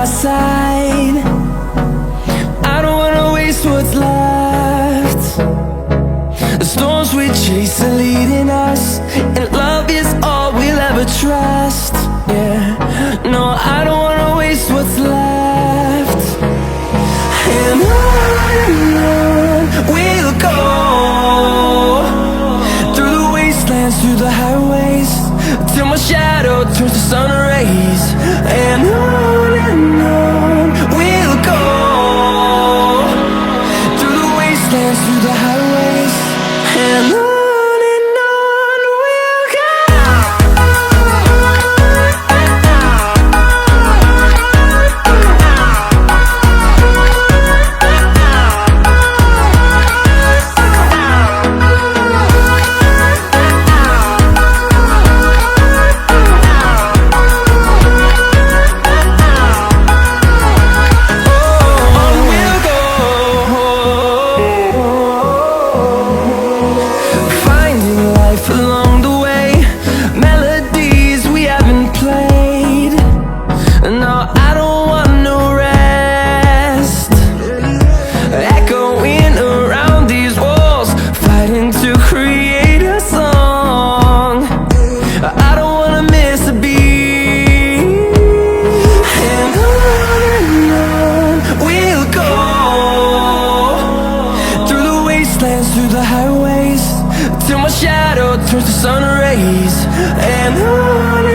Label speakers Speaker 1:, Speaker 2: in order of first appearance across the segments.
Speaker 1: our side. I don't wanna waste what's left. The storms we chase are leading us, and love is all we'll ever trust. Yeah, no, I don't wanna waste what's left. And on we'll go, through the wastelands, through the highways, till my shadow turns to sun rays. And on we'll go, through the wastelands, through the highways, and on we'll go. Along the way, melodies we haven't played. No, I don't want no rest. Echoing around these walls, fighting to create a song. I don't wanna miss a beat. And on we'll go, through the wastelands, through the highways, till my shadow turns to sun rays. And on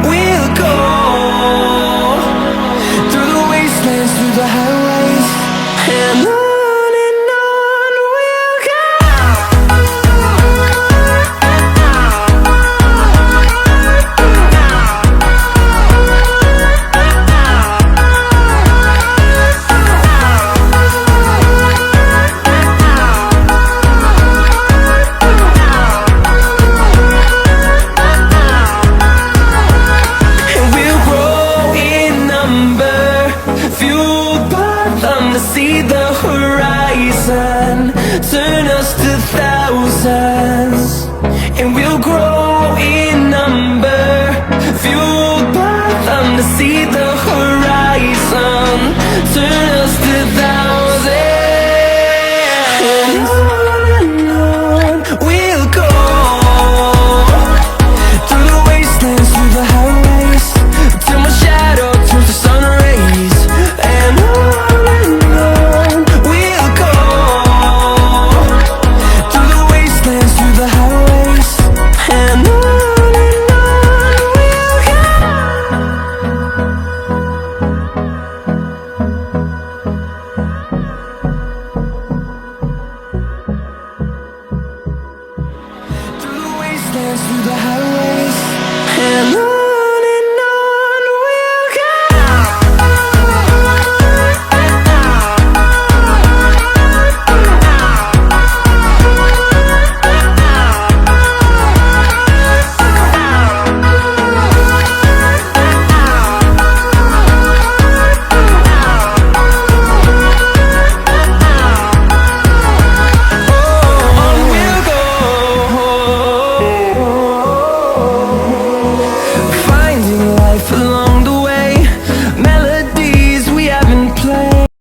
Speaker 1: we'll go, through the wastelands, through the highways, and on we'll go. Fueled by them to see the horizon, turn us to thousands, and we'll grow in number. Fueled by them to see the